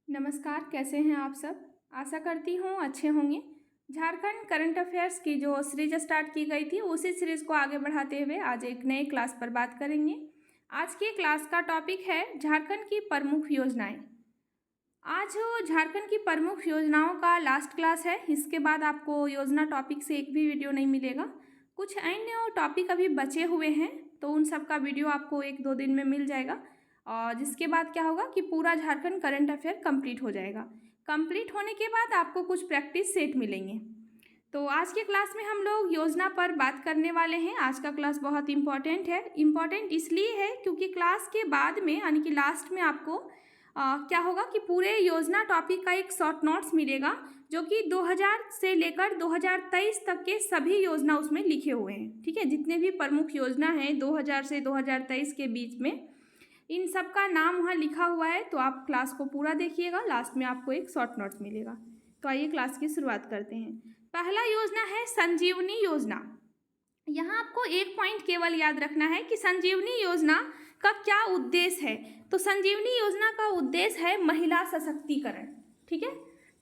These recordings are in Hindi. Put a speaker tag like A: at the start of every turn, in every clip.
A: नमस्कार, कैसे हैं आप सब। आशा करती हूँ अच्छे होंगे। झारखंड करंट अफेयर्स की जो सीरीज स्टार्ट की गई थी उसी सीरीज़ को आगे बढ़ाते हुए आज एक नए क्लास पर बात करेंगे। आज की क्लास का टॉपिक है झारखंड की प्रमुख योजनाएं। आज झारखंड की प्रमुख योजनाओं का लास्ट क्लास है। इसके बाद आपको योजना टॉपिक से एक भी वीडियो नहीं मिलेगा। कुछ अन्य टॉपिक अभी बचे हुए हैं तो उन सब का वीडियो आपको 1-2 दिन में मिल जाएगा। और जिसके बाद क्या होगा कि पूरा झारखंड करंट अफेयर कंप्लीट हो जाएगा। कंप्लीट होने के बाद आपको कुछ प्रैक्टिस सेट मिलेंगे। तो आज के क्लास में हम लोग योजना पर बात करने वाले हैं। आज का क्लास बहुत इंपॉर्टेंट है। इम्पॉर्टेंट इसलिए है क्योंकि क्लास के बाद में यानी कि लास्ट में आपको क्या होगा कि पूरे योजना टॉपिक का एक शॉर्ट नोट्स मिलेगा जो कि 2000 से लेकर 2023 तक के सभी योजना उसमें लिखे हुए हैं। ठीक है, जितने भी प्रमुख योजना हैं 2000 से 2023 के बीच में इन सब का नाम वहाँ लिखा हुआ है। तो आप क्लास को पूरा देखिएगा, लास्ट में आपको एक शॉर्ट नोट्स मिलेगा। तो आइए क्लास की शुरुआत करते हैं। पहला योजना है संजीवनी योजना। यहाँ आपको एक पॉइंट केवल याद रखना है कि संजीवनी योजना का क्या उद्देश्य है। तो संजीवनी योजना का उद्देश्य है महिला सशक्तिकरण। ठीक है,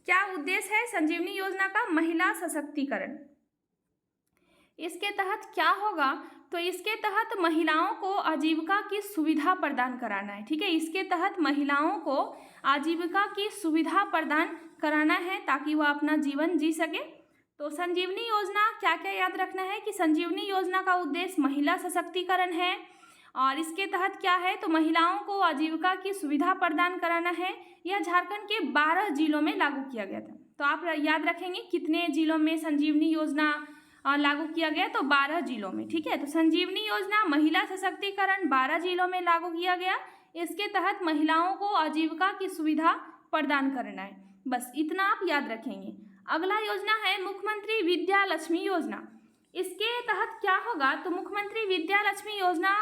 A: क्या उद्देश्य है संजीवनी योजना का? महिला सशक्तिकरण। इसके तहत क्या होगा? तो इसके तहत महिलाओं को आजीविका की सुविधा प्रदान कराना है। ठीक है, इसके तहत महिलाओं को आजीविका की सुविधा प्रदान कराना है ताकि वह अपना जीवन जी सके। तो संजीवनी योजना क्या क्या याद रखना है कि संजीवनी योजना का उद्देश्य महिला सशक्तिकरण है और इसके तहत क्या है तो महिलाओं को आजीविका की सुविधा प्रदान कराना है। यह झारखंड के 12 जिलों में लागू किया गया था। तो आप याद रखेंगे कितने जिलों में संजीवनी योजना लागू किया गया, तो 12 जिलों में। ठीक है, तो संजीवनी योजना महिला सशक्तिकरण 12 जिलों में लागू किया गया। इसके तहत महिलाओं को आजीविका की सुविधा प्रदान करना है। बस इतना आप याद रखेंगे। अगला योजना है मुख्यमंत्री विद्या लक्ष्मी योजना। इसके तहत क्या होगा तो मुख्यमंत्री विद्या लक्ष्मी योजना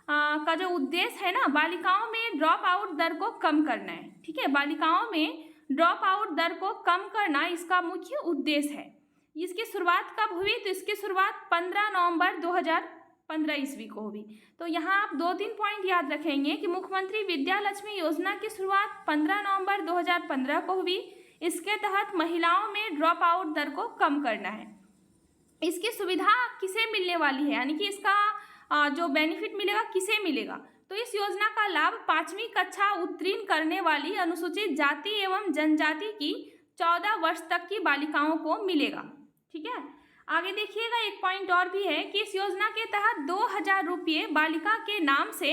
A: का जो उद्देश्य है ना, बालिकाओं में ड्रॉप आउट दर को कम करना है। ठीक है, बालिकाओं में ड्रॉप आउट दर को कम करना इसका मुख्य उद्देश्य है। इसकी शुरुआत कब हुई? तो इसकी शुरुआत 15 नवंबर 2015 ईस्वी को हुई। तो यहाँ आप 2-3 पॉइंट याद रखेंगे कि मुख्यमंत्री विद्या लक्ष्मी योजना की शुरुआत 15 नवंबर 2015 को हुई। इसके तहत महिलाओं में ड्रॉप आउट दर को कम करना है। इसकी सुविधा किसे मिलने वाली है, यानी कि इसका जो बेनिफिट मिलेगा किसे मिलेगा? तो इस योजना का लाभ 5वीं कक्षा उत्तीर्ण करने वाली अनुसूचित जाति एवं जनजाति की 14 वर्ष तक की बालिकाओं को मिलेगा। ठीक है, आगे देखिएगा एक पॉइंट और भी है कि इस योजना के तहत 2000 रुपये बालिका के नाम से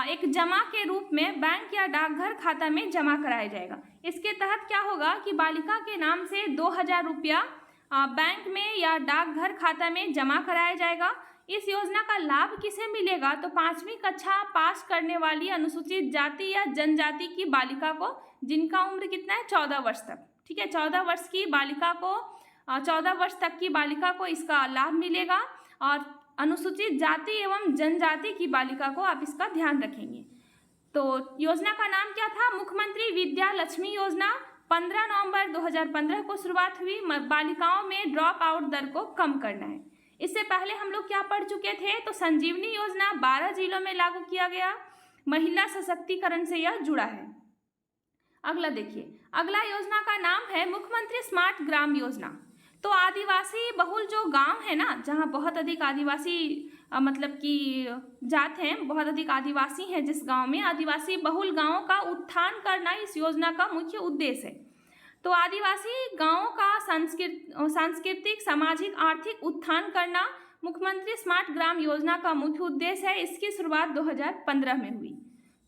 A: एक जमा के रूप में बैंक या डाकघर खाता में जमा कराया जाएगा। इसके तहत क्या होगा कि बालिका के नाम से 2000 रुपया बैंक में या डाकघर खाता में जमा कराया जाएगा। इस योजना का लाभ किसे मिलेगा? तो 5वीं कक्षा पास करने वाली अनुसूचित जाति या जनजाति की बालिका को, जिनका उम्र कितना है 14 वर्ष तक। ठीक है, 14 वर्ष की बालिका को 14 वर्ष तक की बालिका को इसका लाभ मिलेगा और अनुसूचित जाति एवं जनजाति की बालिका को आप इसका ध्यान रखेंगे। तो योजना का नाम क्या था? मुख्यमंत्री विद्या लक्ष्मी योजना। 15 नवंबर 2015 को शुरुआत हुई। बालिकाओं में ड्रॉप आउट दर को कम करना है। इससे पहले हम लोग क्या पढ़ चुके थे? तो संजीवनी योजना 12 जिलों में लागू किया गया। महिला सशक्तिकरण से यह जुड़ा है। अगला देखिए, अगला योजना का नाम है मुख्यमंत्री स्मार्ट ग्राम योजना। तो आदिवासी बहुल जो गांव है ना, जहां बहुत अधिक आदिवासी मतलब कि जात हैं, बहुत अधिक आदिवासी हैं, जिस गांव में आदिवासी बहुल गांवों का उत्थान करना इस योजना का मुख्य उद्देश्य है। तो आदिवासी गांवों का सांस्कृतिक, सामाजिक, आर्थिक उत्थान करना मुख्यमंत्री स्मार्ट ग्राम योजना का मुख्य उद्देश्य है। इसकी शुरुआत 2015 में हुई।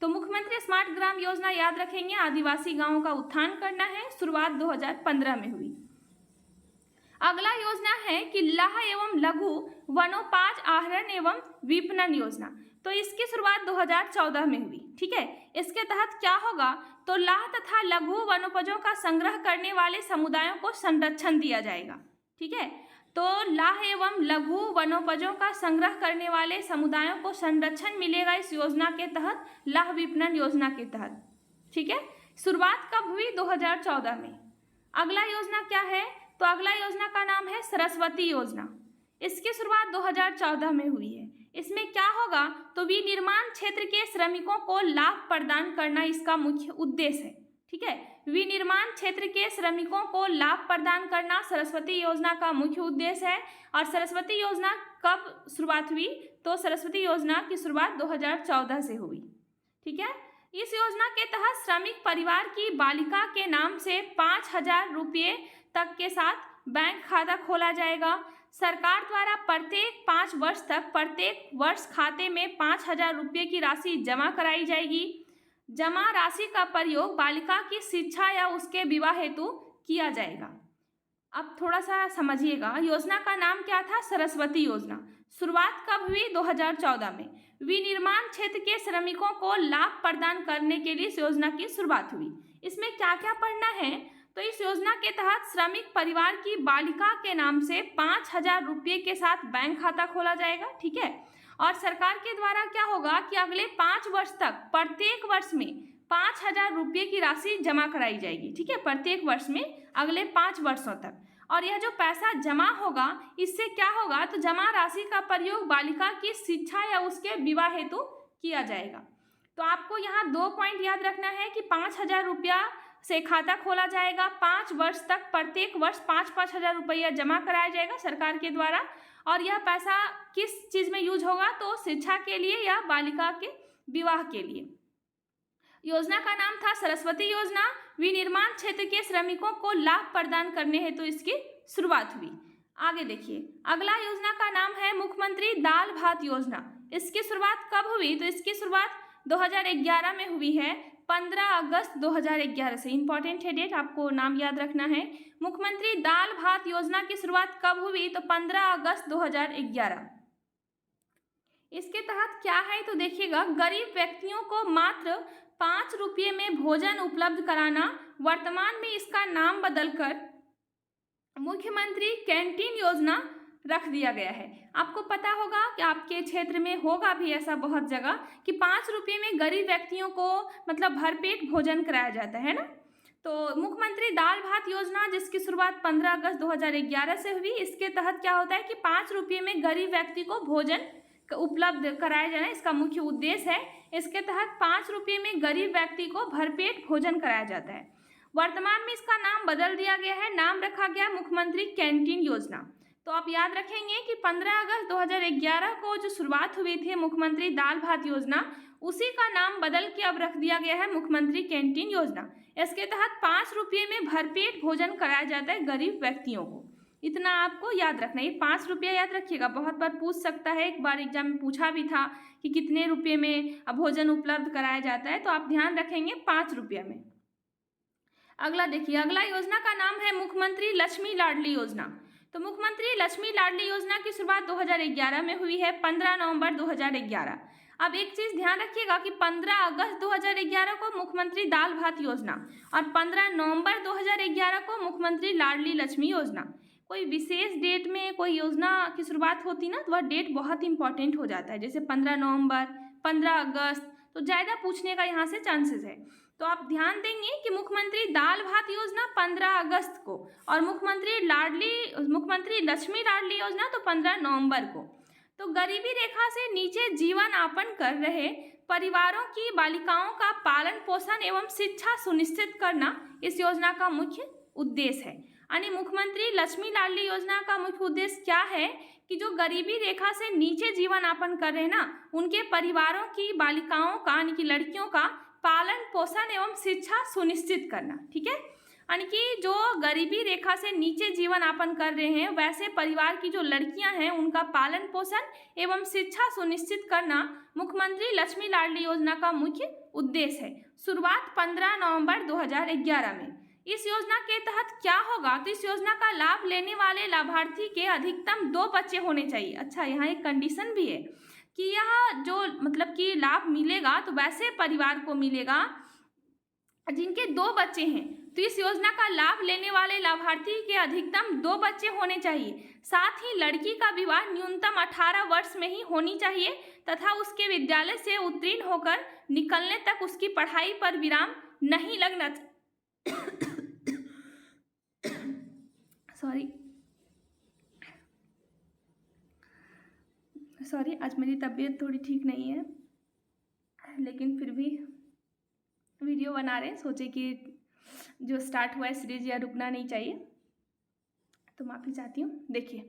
A: तो मुख्यमंत्री स्मार्ट ग्राम योजना याद रखेंगे, आदिवासी गांवों का उत्थान करना है, शुरुआत 2015 में हुई। अगला योजना है कि लाह एवं लघु वनोपज आहरण एवं विपणन योजना। तो इसकी शुरुआत 2014 में हुई। ठीक है, इसके तहत क्या होगा तो लाह तथा लघु वनोपजों का संग्रह करने वाले समुदायों को संरक्षण दिया जाएगा। ठीक है, तो लाह एवं लघु वनोपजों का संग्रह करने वाले समुदायों को संरक्षण मिलेगा इस योजना के तहत, लाह विपणन योजना के तहत। ठीक है, शुरुआत कब हुई? 2014 में। अगला योजना क्या है? तो अगला योजना का नाम है सरस्वती योजना। इसकी शुरुआत 2014 में हुई है। इसमें क्या होगा तो विनिर्माण क्षेत्र के श्रमिकों को लाभ प्रदान करना इसका मुख्य उद्देश्य है। ठीक है। विनिर्माण क्षेत्र के श्रमिकों को लाभ प्रदान करना सरस्वती योजना का मुख्य उद्देश्य है। और सरस्वती योजना कब शुरुआत हुई? तो सरस्वती योजना की शुरुआत 2014 से हुई। ठीक है। इस योजना के तहत श्रमिक परिवार की बालिका के नाम से 5,000 रुपये तक के साथ बैंक खाता खोला जाएगा। सरकार द्वारा प्रत्येक 5 वर्ष तक प्रत्येक वर्ष खाते में 5,000 रुपये की राशि जमा कराई जाएगी। जमा राशि का प्रयोग बालिका की शिक्षा या उसके विवाह हेतु किया जाएगा। अब थोड़ा सा समझिएगा, योजना का नाम क्या था? सरस्वती योजना। शुरुआत कब हुई? 2014 में। विनिर्माण क्षेत्र के श्रमिकों को लाभ प्रदान करने के लिए इस योजना की शुरुआत हुई। इसमें क्या क्या पढ़ना है? तो इस योजना के तहत श्रमिक परिवार की बालिका के नाम से 5,000 रुपये के साथ बैंक खाता खोला जाएगा। ठीक है। और सरकार के द्वारा क्या होगा कि अगले 5 वर्ष तक प्रत्येक वर्ष में 5,000 रुपये की राशि जमा कराई जाएगी। ठीक है, प्रत्येक वर्ष में अगले 5 वर्षों तक। और यह जो पैसा जमा होगा, इससे क्या होगा? तो जमा राशि का प्रयोग बालिका की शिक्षा या उसके विवाह हेतु किया जाएगा। तो आपको यहाँ 2 पॉइंट याद रखना है कि 5,000 रुपया से खाता खोला जाएगा। 5 वर्ष तक प्रत्येक वर्ष 5-5 हज़ार रुपया जमा कराया जाएगा सरकार के द्वारा। और यह पैसा किस चीज़ में यूज होगा? तो शिक्षा के लिए या बालिका के विवाह के लिए। योजना का नाम था सरस्वती योजना। विनिर्माण क्षेत्र के श्रमिकों को लाभ प्रदान करने हेतु तो इसकी शुरुआत हुई। आगे देखिए, अगला योजना का नाम है मुख्यमंत्री दाल भात योजना। इसकी शुरुआत कब हुई? तो इसकी शुरुआत 2011 में हुई है, 15 अगस्त 2011 से। इंपॉर्टेंट है डेट, आपको नाम याद रखना है। मुख्यमंत्री दाल भात योजना की शुरुआत कब हुई? तो 15 अगस्त 2011। इसके तहत क्या है? तो देखिएगा, गरीब व्यक्तियों को मात्र 5 रुपये में भोजन उपलब्ध कराना। वर्तमान में इसका नाम बदलकर मुख्यमंत्री कैंटीन योजना रख दिया गया है। आपको पता होगा कि आपके क्षेत्र में होगा भी ऐसा बहुत जगह कि 5 रुपये में गरीब व्यक्तियों को मतलब भरपेट भोजन कराया जाता है ना। तो मुख्यमंत्री दाल भात योजना जिसकी शुरुआत 15 अगस्त 2011 से हुई, इसके तहत क्या होता है कि 5 रुपये में गरीब व्यक्ति को भोजन उपलब्ध कराया जाना इसका मुख्य उद्देश्य है। इसके तहत 5 रुपये में गरीब व्यक्ति को भरपेट भोजन कराया जाता है। वर्तमान में इसका नाम बदल दिया गया है, नाम रखा गया मुख्यमंत्री कैंटीन योजना। तो आप याद रखेंगे कि 15 अगस्त 2011 को जो शुरुआत हुई थी मुख्यमंत्री दाल भात योजना, उसी का नाम बदल के अब रख दिया गया है मुख्यमंत्री कैंटीन योजना। इसके तहत 5 रुपये में भरपेट भोजन कराया जाता है गरीब व्यक्तियों को। इतना आपको याद रखना है, 5 रुपया याद रखिएगा, बहुत बार पूछ सकता है। एक बार एग्जाम में पूछा भी था कि कितने रुपये में भोजन उपलब्ध कराया जाता है, तो आप ध्यान रखेंगे 5 रुपये में। अगला देखिए, अगला योजना का नाम है मुख्यमंत्री लक्ष्मी लाडली योजना। तो मुख्यमंत्री लक्ष्मी लाडली योजना की शुरुआत 2011 में हुई है, 15 नवंबर 2011। अब एक चीज़ ध्यान रखिएगा कि 15 अगस्त 2011 को मुख्यमंत्री दाल भात योजना और 15 नवंबर 2011 को मुख्यमंत्री लाडली लक्ष्मी योजना। कोई विशेष डेट में कोई योजना की शुरुआत होती ना, तो वह डेट बहुत इंपॉर्टेंट हो जाता है। जैसे 15 नवंबर, 15 अगस्त, तो ज़्यादा पूछने का यहाँ से चांसेस है। तो आप ध्यान देंगे कि मुख्यमंत्री दाल भात योजना 15 अगस्त को और मुख्यमंत्री लक्ष्मी लाडली योजना तो 15 नवंबर को। तो गरीबी रेखा से नीचे जीवन यापन कर रहे परिवारों की बालिकाओं का पालन पोषण एवं शिक्षा सुनिश्चित करना इस योजना का मुख्य उद्देश्य है। यानी मुख्यमंत्री लक्ष्मी लाडली योजना का मुख्य उद्देश्य क्या है कि जो गरीबी रेखा से नीचे जीवन यापन कर रहे हैं ना, उनके परिवारों की बालिकाओं का यानी कि लड़कियों का पालन पोषण एवं शिक्षा सुनिश्चित करना। ठीक है, यानी कि जो गरीबी रेखा से नीचे जीवन यापन कर रहे हैं वैसे परिवार की जो लड़कियां हैं उनका पालन पोषण एवं शिक्षा सुनिश्चित करना मुख्यमंत्री लक्ष्मी लाडली योजना का मुख्य उद्देश्य है। शुरुआत 15 नवंबर 2011 में। इस योजना के तहत क्या होगा? तो इस योजना का लाभ लेने वाले लाभार्थी के अधिकतम 2 बच्चे होने चाहिए। अच्छा, यहाँ एक कंडीशन भी है कि यह जो मतलब कि लाभ मिलेगा तो वैसे परिवार को मिलेगा जिनके 2 बच्चे हैं। तो इस योजना का लाभ लेने वाले लाभार्थी के अधिकतम 2 बच्चे होने चाहिए। साथ ही लड़की का विवाह न्यूनतम 18 वर्ष में ही होनी चाहिए तथा उसके विद्यालय से उत्तीर्ण होकर निकलने तक उसकी पढ़ाई पर विराम नहीं लगना सॉरी, आज मेरी तबीयत थोड़ी ठीक नहीं है, लेकिन फिर भी वीडियो बना रहे हैं, सोचे कि जो स्टार्ट हुआ है सीरीज, यह रुकना नहीं चाहिए, तो माफ़ी चाहती हूँ। देखिए,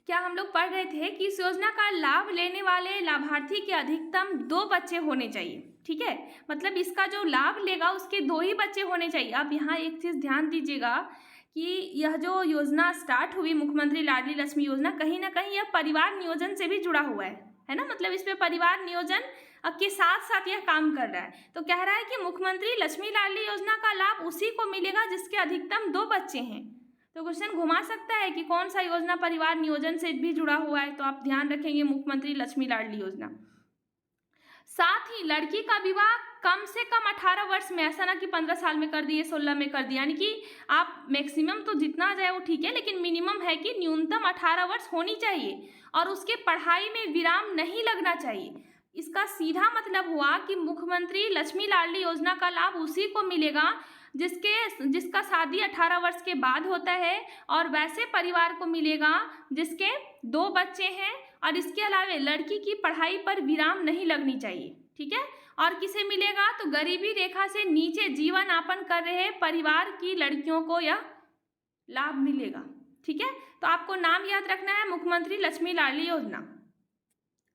A: क्या हम लोग पढ़ रहे थे कि इस योजना का लाभ लेने वाले लाभार्थी के अधिकतम 2 बच्चे होने चाहिए। ठीक है, मतलब इसका जो लाभ लेगा उसके 2 ही बच्चे होने चाहिए। अब यहाँ एक चीज़ ध्यान दीजिएगा कि यह जो योजना स्टार्ट हुई मुख्यमंत्री लाडली लक्ष्मी योजना, कहीं ना कहीं यह परिवार नियोजन से भी जुड़ा हुआ है ना। मतलब इस पे परिवार नियोजन के साथ साथ यह काम कर रहा है। तो कह रहा है कि मुख्यमंत्री लक्ष्मी लाडली योजना का लाभ उसी को मिलेगा जिसके अधिकतम 2 बच्चे हैं। तो क्वेश्चन घुमा सकता है कि कौन सा योजना परिवार नियोजन से भी जुड़ा हुआ है, तो आप ध्यान रखेंगे मुख्यमंत्री लक्ष्मी लाडली योजना। साथ ही लड़की का विवाह कम से कम 18 वर्ष में, ऐसा ना कि 15 साल में कर दिए, 16 में कर दिया, यानी कि आप मैक्सिमम तो जितना आ जाए वो ठीक है, लेकिन मिनिमम है कि न्यूनतम 18 वर्ष होनी चाहिए और उसके पढ़ाई में विराम नहीं लगना चाहिए। इसका सीधा मतलब हुआ कि मुख्यमंत्री लक्ष्मी लाडली योजना का लाभ उसी को मिलेगा जिसका शादी 18 वर्ष के बाद होता है, और वैसे परिवार को मिलेगा जिसके 2 बच्चे हैं, और इसके अलावा लड़की की पढ़ाई पर विराम नहीं लगनी चाहिए। ठीक है, और किसे मिलेगा, तो गरीबी रेखा से नीचे जीवन यापन कर रहे परिवार की लड़कियों को यह लाभ मिलेगा। ठीक है, तो आपको नाम याद रखना है, मुख्यमंत्री लक्ष्मी लाडली योजना।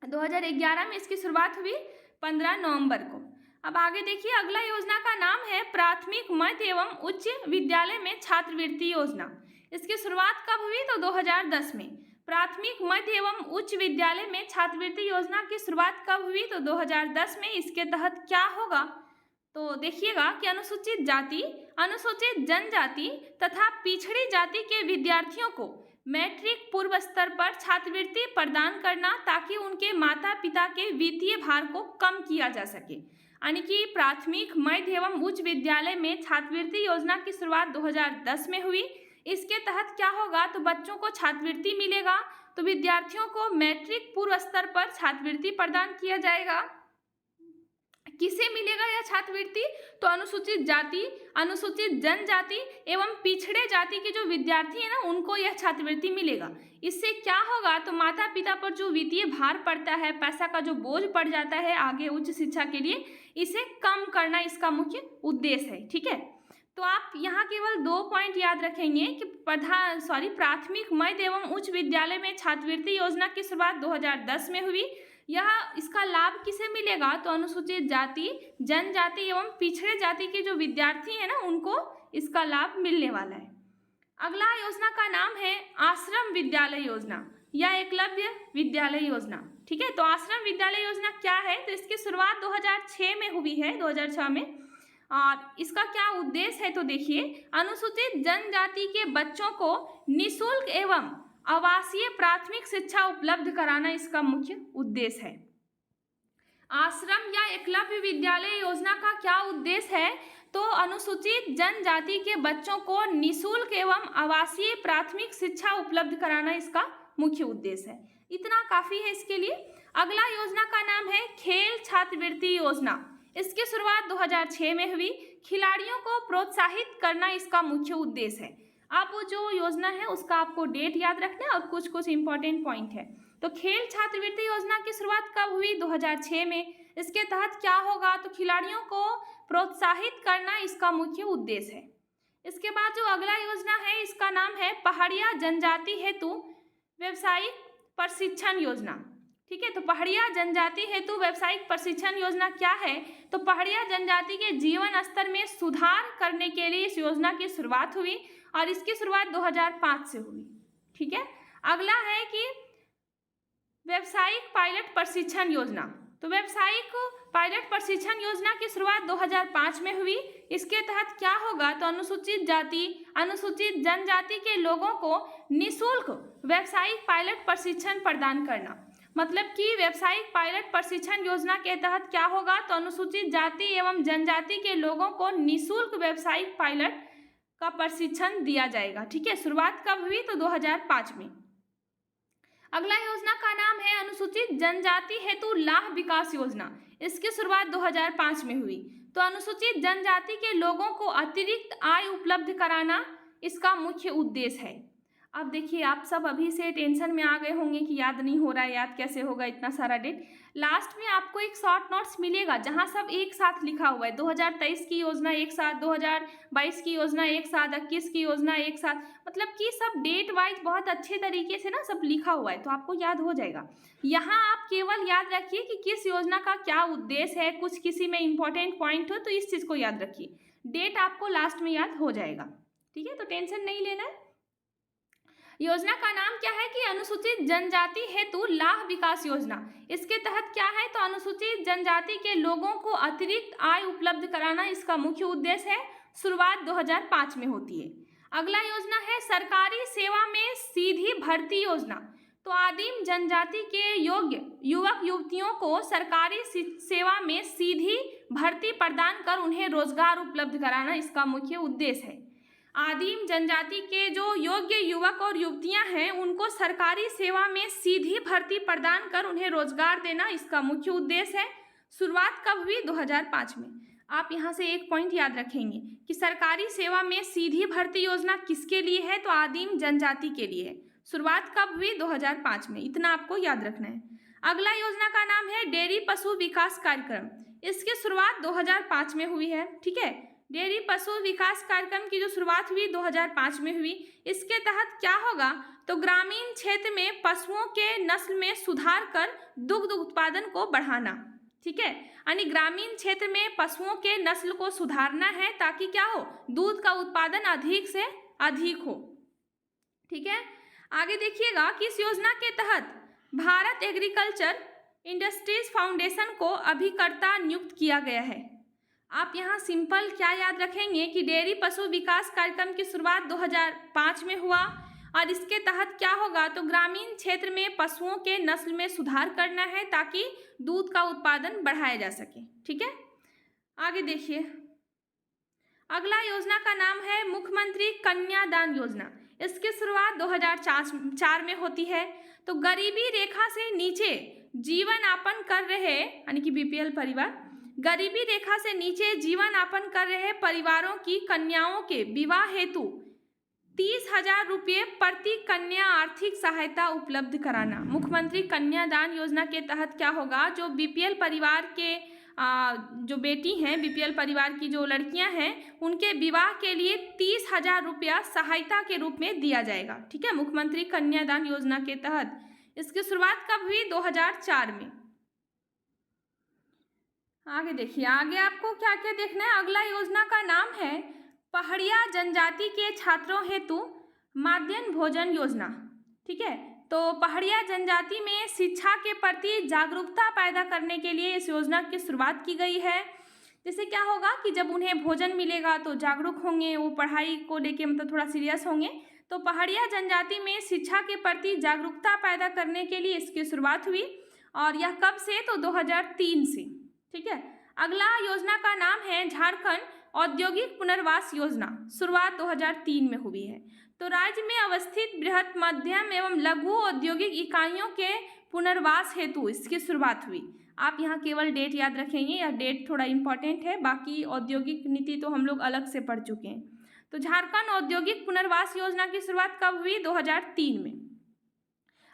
A: 2011 में इसकी शुरुआत हुई 15 नवंबर को। अब आगे देखिए, अगला योजना का नाम है प्राथमिक मध्य एवं उच्च विद्यालय में छात्रवृत्ति योजना। इसकी शुरुआत कब हुई, तो 2010 में। प्राथमिक मध्य एवं उच्च विद्यालय में छात्रवृत्ति योजना की शुरुआत कब हुई, तो 2010 में। इसके तहत क्या होगा, तो देखिएगा कि अनुसूचित जाति, अनुसूचित जनजाति तथा पिछड़ी जाति के विद्यार्थियों को मैट्रिक पूर्व स्तर पर छात्रवृत्ति प्रदान करना, ताकि उनके माता पिता के वित्तीय भार को कम किया जा सके। यानी कि प्राथमिक मध्य एवं उच्च विद्यालय में छात्रवृत्ति योजना की शुरुआत 2010 में हुई। इसके तहत क्या होगा, तो बच्चों को छात्रवृत्ति मिलेगा, तो विद्यार्थियों को मैट्रिक पूर्व स्तर पर छात्रवृत्ति प्रदान किया जाएगा। किसे मिलेगा यह छात्रवृत्ति, तो अनुसूचित जाति, अनुसूचित जनजाति एवं पिछड़े जाति के जो विद्यार्थी है ना, उनको यह छात्रवृत्ति मिलेगा। इससे क्या होगा, तो माता पिता पर जो वित्तीय भार पड़ता है, पैसा का जो बोझ पड़ जाता है आगे उच्च शिक्षा के लिए, इसे कम करना इसका मुख्य उद्देश्य है। ठीक है, तो आप यहाँ केवल 2 पॉइंट याद रखेंगे कि प्राथमिक मध्य एवं उच्च विद्यालय में छात्रवृत्ति योजना की शुरुआत 2010 में हुई। यह इसका लाभ किसे मिलेगा, तो अनुसूचित जाति, जनजाति एवं पिछड़े जाति के जो विद्यार्थी हैं ना, उनको इसका लाभ मिलने वाला है। अगला योजना का नाम है आश्रम विद्यालय योजना या एकलव्य विद्यालय योजना। ठीक है, तो आश्रम विद्यालय योजना क्या है, तो इसकी शुरुआत 2006 में हुई है, 2006 में। और इसका क्या उद्देश्य है, तो देखिए, अनुसूचित जनजाति के बच्चों को निःशुल्क एवं आवासीय प्राथमिक शिक्षा उपलब्ध कराना इसका मुख्य उद्देश्य है। आश्रम या एकलव्य विद्यालय योजना का क्या उद्देश्य है, तो अनुसूचित जनजाति के बच्चों को निःशुल्क एवं आवासीय प्राथमिक शिक्षा उपलब्ध कराना इसका मुख्य उद्देश्य है। इतना काफी है इसके लिए। अगला योजना का नाम है खेल छात्रवृत्ति योजना। इसकी शुरुआत 2006 में हुई। खिलाड़ियों को प्रोत्साहित करना इसका मुख्य उद्देश्य है। अब वो जो योजना है उसका आपको डेट याद रखना है और कुछ कुछ इंपॉर्टेंट पॉइंट है। तो खेल छात्रवृत्ति योजना की शुरुआत कब हुई, 2006 में। इसके तहत क्या होगा, तो खिलाड़ियों को प्रोत्साहित करना इसका मुख्य उद्देश्य है। इसके बाद जो अगला योजना है इसका नाम है पहाड़िया जनजाति हेतु व्यावसायिक प्रशिक्षण योजना। ठीक है, तो पहाड़िया जनजाति हेतु व्यावसायिक प्रशिक्षण योजना क्या है, तो पहाड़िया जनजाति के जीवन स्तर में सुधार करने के लिए इस योजना की शुरुआत हुई और इसकी शुरुआत 2005 से हुई। ठीक है, अगला है कि व्यावसायिक पायलट प्रशिक्षण योजना। तो व्यावसायिक पायलट प्रशिक्षण योजना की शुरुआत 2005 में हुई। इसके तहत क्या होगा, तो अनुसूचित जाति, अनुसूचित जनजाति के लोगों को निःशुल्क व्यावसायिक पायलट प्रशिक्षण प्रदान करना। मतलब कि व्यावसायिक पायलट प्रशिक्षण योजना के तहत क्या होगा, तो अनुसूचित जाति एवं जनजाति के लोगों को निःशुल्क व्यावसायिक पायलट का प्रशिक्षण दिया जाएगा। ठीक है, शुरुआत कब हुई, तो 2005 में। अगला योजना का नाम है अनुसूचित जनजाति हेतु लाभ विकास योजना। इसकी शुरुआत 2005 में हुई। तो अनुसूचित जनजाति के लोगों को अतिरिक्त आय उपलब्ध कराना इसका मुख्य उद्देश्य है। अब देखिए, आप सब अभी से टेंशन में आ गए होंगे कि याद नहीं हो रहा है, याद कैसे होगा इतना सारा डेट। लास्ट में आपको एक शॉर्ट नोट्स मिलेगा जहां सब एक साथ लिखा हुआ है। 2023 की योजना एक साथ, 2022 की योजना एक साथ, 21 की योजना एक साथ, मतलब कि सब डेट वाइज बहुत अच्छे तरीके से ना सब लिखा हुआ है, तो आपको याद हो जाएगा। यहाँ आप केवल याद रखिए कि किस योजना का क्या उद्देश्य है, कुछ किसी में इंपॉर्टेंट पॉइंट हो तो इस चीज़ को याद रखिए। डेट आपको लास्ट में याद हो जाएगा, ठीक है, तो टेंशन नहीं लेना है। योजना का नाम क्या है कि अनुसूचित जनजाति हेतु लाभ विकास योजना। इसके तहत क्या है तो अनुसूचित जनजाति के लोगों को अतिरिक्त आय उपलब्ध कराना इसका मुख्य उद्देश्य है। शुरुआत 2005 में होती है। अगला योजना है सरकारी सेवा में सीधी भर्ती योजना। तो आदिम जनजाति के योग्य युवक युवतियों को सरकारी सेवा में सीधी भर्ती प्रदान कर उन्हें रोजगार उपलब्ध कराना इसका मुख्य उद्देश्य है। आदिम जनजाति के जो योग्य युवक और युवतियां हैं उनको सरकारी सेवा में सीधी भर्ती प्रदान कर उन्हें रोजगार देना इसका मुख्य उद्देश्य है। शुरुआत कब हुई? 2005 में। आप यहाँ से एक पॉइंट याद रखेंगे कि सरकारी सेवा में सीधी भर्ती योजना किसके लिए है तो आदिम जनजाति के लिए है। शुरुआत कब हुई? 2005 में। इतना आपको याद रखना है। अगला योजना का नाम है डेयरी पशु विकास कार्यक्रम। इसकी शुरुआत 2005 में हुई है, ठीक है। डेयरी पशु विकास कार्यक्रम की जो शुरुआत हुई 2005 में हुई। इसके तहत क्या होगा तो ग्रामीण क्षेत्र में पशुओं के नस्ल में सुधार कर दुग्ध उत्पादन को बढ़ाना, ठीक है। यानी ग्रामीण क्षेत्र में पशुओं के नस्ल को सुधारना है ताकि क्या हो, दूध का उत्पादन अधिक से अधिक हो, ठीक है। आगे देखिएगा कि इस योजना के तहत भारत एग्रीकल्चर इंडस्ट्रीज फाउंडेशन को अभिकर्ता नियुक्त किया गया है। आप यहाँ सिंपल क्या याद रखेंगे कि डेयरी पशु विकास कार्यक्रम की शुरुआत 2005 में हुआ और इसके तहत क्या होगा तो ग्रामीण क्षेत्र में पशुओं के नस्ल में सुधार करना है ताकि दूध का उत्पादन बढ़ाया जा सके, ठीक है। आगे देखिए, अगला योजना का नाम है मुख्यमंत्री कन्यादान योजना। इसकी शुरुआत 2004 में होती है। तो गरीबी रेखा से नीचे जीवन यापन कर रहे यानी कि बीपीएल परिवार, गरीबी रेखा से नीचे जीवन यापन कर रहे परिवारों की कन्याओं के विवाह हेतु 30,000 रुपये प्रति कन्या आर्थिक सहायता उपलब्ध कराना। मुख्यमंत्री कन्यादान योजना के तहत क्या होगा, जो बीपीएल परिवार के जो बेटी हैं, बीपीएल परिवार की जो लड़कियां हैं, उनके विवाह के लिए 30,000 रुपया सहायता के रूप में दिया जाएगा, ठीक है, मुख्यमंत्री कन्यादान योजना के तहत। इसकी शुरुआत कब हुई? 2004 में। आगे देखिए, आगे आपको क्या क्या देखना है। अगला योजना का नाम है पहाड़िया जनजाति के छात्रों हेतु माध्याह्न भोजन योजना, ठीक है। तो पहाड़िया जनजाति में शिक्षा के प्रति जागरूकता पैदा करने के लिए इस योजना की शुरुआत की गई है। जैसे क्या होगा कि जब उन्हें भोजन मिलेगा तो जागरूक होंगे, वो पढ़ाई को लेके मतलब थोड़ा सीरियस होंगे। तो पहाड़िया जनजाति में शिक्षा के प्रति जागरूकता पैदा करने के लिए इसकी शुरुआत हुई और यह कब से तो 2003 से, ठीक है। अगला योजना का नाम है झारखंड औद्योगिक पुनर्वास योजना। शुरुआत 2003 में हुई है। तो राज्य में अवस्थित बृहत मध्यम एवं लघु औद्योगिक इकाइयों के पुनर्वास हेतु इसकी शुरुआत हुई। आप यहाँ केवल डेट याद रखेंगे, यह डेट थोड़ा इंपॉर्टेंट है, बाकी औद्योगिक नीति तो हम लोग अलग से पढ़ चुके हैं। तो झारखंड औद्योगिक पुनर्वास योजना की शुरुआत कब हुई? 2003 में।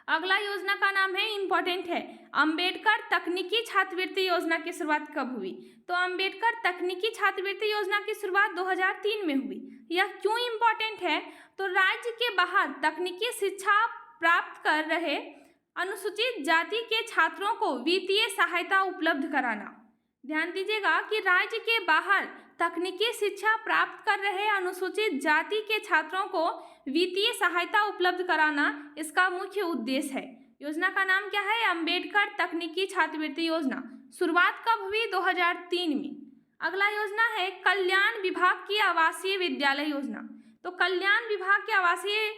A: अगला योजना का नाम है, इंपॉर्टेंट है, अंबेडकर तकनीकी छात्रवृत्ति योजना की शुरुआत कब हुई? तो अंबेडकर तकनीकी छात्रवृत्ति योजना की शुरुआत 2003 में हुई। यह क्यों इंपॉर्टेंट है? तो राज्य के बाहर तकनीकी शिक्षा प्राप्त कर रहे अनुसूचित जाति के छात्रों को वित्तीय सहायता उपलब्ध कराना। ध्यान दीजिएगा कि राज्य के बाहर तकनीकी शिक्षा प्राप्त कर रहे अनुसूचित जाति के छात्रों को वित्तीय सहायता उपलब्ध कराना इसका मुख्य उद्देश्य है। योजना का नाम क्या है? अंबेडकर तकनीकी छात्रवृत्ति योजना। शुरुआत कब हुई? 2003 में। अगला योजना है कल्याण विभाग की आवासीय विद्यालय योजना। तो कल्याण विभाग की आवासीय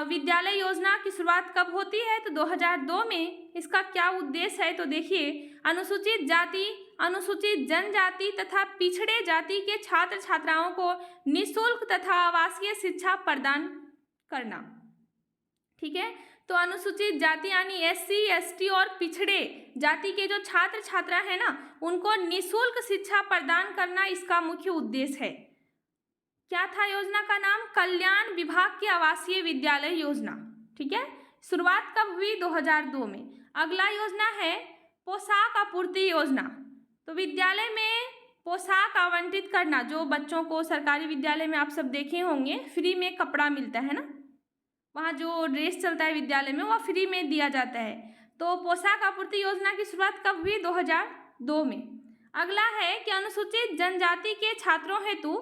A: विद्यालय योजना की शुरुआत कब होती है? तो 2002 में। इसका क्या उद्देश्य है? तो देखिए, अनुसूचित जाति, अनुसूचित जनजाति तथा पिछड़े जाति के छात्र छात्राओं को निःशुल्क तथा आवासीय शिक्षा प्रदान करना, ठीक है। तो अनुसूचित जाति यानी एससी, एसटी और पिछड़े जाति के जो छात्र छात्रा है ना, उनको निःशुल्क शिक्षा प्रदान करना इसका मुख्य उद्देश्य है। क्या था योजना का नाम? कल्याण विभाग की आवासीय विद्यालय योजना। ठीक है, शुरुआत कब हुई? 2002 में। अगला योजना है पोशाक आपूर्ति योजना। तो विद्यालय में पोशाक आवंटित करना, जो बच्चों को सरकारी विद्यालय में आप सब देखे होंगे फ्री में कपड़ा मिलता है ना, वहाँ जो ड्रेस चलता है विद्यालय में वह फ्री में दिया जाता है। तो पोशाक आपूर्ति योजना की शुरुआत कब हुई? 2002 में। अगला है कि अनुसूचित जनजाति के छात्रों हेतु,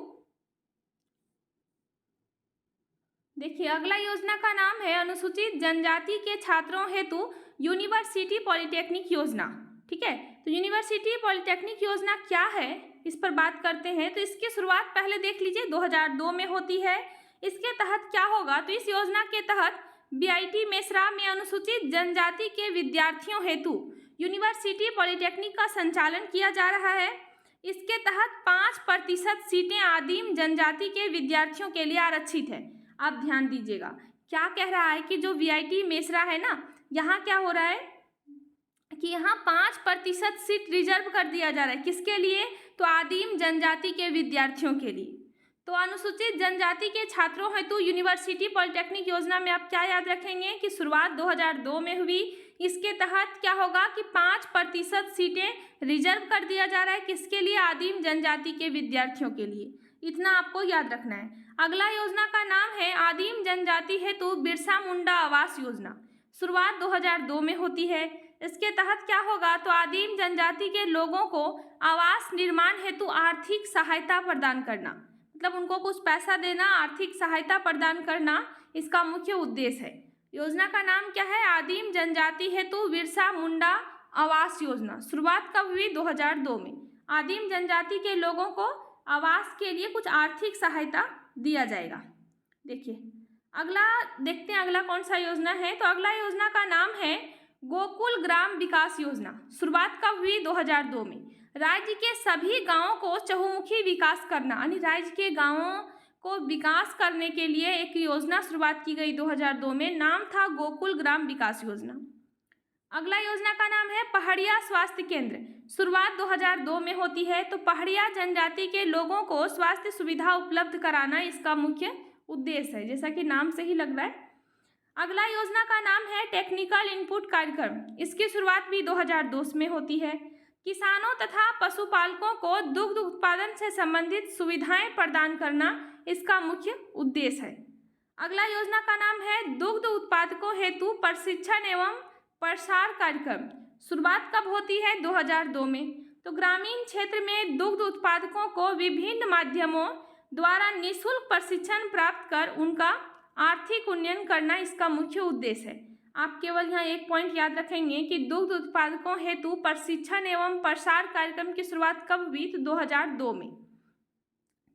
A: देखिए अगला योजना का नाम है अनुसूचित जनजाति के छात्रों हेतु यूनिवर्सिटी पॉलिटेक्निक योजना। ठीक है, तो यूनिवर्सिटी पॉलिटेक्निक योजना क्या है इस पर बात करते हैं। तो इसकी शुरुआत पहले देख लीजिए 2002 में होती है। इसके तहत क्या होगा? तो इस योजना के तहत बीआईटी मेसरा में अनुसूचित जनजाति के विद्यार्थियों हेतु यूनिवर्सिटी पॉलिटेक्निक का संचालन किया जा रहा है। इसके तहत 5% सीटें आदिम जनजाति के विद्यार्थियों के लिए आरक्षित है। आप ध्यान दीजिएगा, क्या कह रहा है कि जो बीआईटी मेसरा है ना, यहाँ क्या हो रहा है कि यहाँ 5% सीट रिजर्व कर दिया जा रहा है। किसके लिए? तो आदिम जनजाति के विद्यार्थियों के लिए। तो अनुसूचित जनजाति के छात्रों हेतु यूनिवर्सिटी पॉलिटेक्निक योजना में आप क्या याद रखेंगे कि शुरुआत 2002 में हुई। इसके तहत क्या होगा कि 5% सीटें रिजर्व कर दिया जा रहा है। किसके लिए? आदिम जनजाति के विद्यार्थियों के लिए। इतना आपको याद रखना है। अगला योजना का नाम है आदिम जनजाति हेतु बिरसा मुंडा आवास योजना। शुरुआत 2002 में होती है। इसके तहत क्या होगा? तो आदिम जनजाति के लोगों को आवास निर्माण हेतु आर्थिक सहायता प्रदान करना, मतलब उनको कुछ पैसा देना, आर्थिक सहायता प्रदान करना इसका मुख्य उद्देश्य है। योजना का नाम क्या है? आदिम जनजाति हेतु बिरसा मुंडा आवास योजना। शुरुआत कब हुई? 2002 में। आदिम जनजाति के लोगों को आवास के लिए कुछ आर्थिक सहायता दिया जाएगा। देखिए अगला देखते हैं अगला कौन सा योजना है। तो अगला योजना का नाम है गोकुल ग्राम विकास योजना। शुरुआत कब हुई? 2002 में। राज्य के सभी गांवों को चहुमुखी विकास करना, यानी राज्य के गांवों को विकास करने के लिए एक योजना शुरुआत की गई 2002 में। नाम था गोकुल ग्राम विकास योजना। अगला योजना का नाम है पहाड़िया स्वास्थ्य केंद्र। शुरुआत 2002 में होती है। तो पहाड़िया जनजाति के लोगों को स्वास्थ्य सुविधा उपलब्ध कराना इसका मुख्य उद्देश्य है, जैसा कि नाम से ही लग रहा है। अगला योजना का नाम है टेक्निकल इनपुट कार्यक्रम। इसकी शुरुआत भी 2002 में होती है। किसानों तथा पशुपालकों को दुग्ध उत्पादन से संबंधित सुविधाएं प्रदान करना इसका मुख्य उद्देश्य है। अगला योजना का नाम है दुग्ध उत्पादकों हेतु प्रशिक्षण एवं प्रसार कार्यक्रम। शुरुआत कब होती है? 2002 में। तो ग्रामीण क्षेत्र में दुग्ध उत्पादकों को विभिन्न माध्यमों द्वारा निःशुल्क प्रशिक्षण प्राप्त कर उनका आर्थिक उन्नयन करना इसका मुख्य उद्देश्य है। आप केवल यहाँ एक पॉइंट याद रखेंगे कि दुग्ध उत्पादकों हेतु प्रशिक्षण एवं प्रसार कार्यक्रम की शुरुआत कब हुई? तो 2002 में।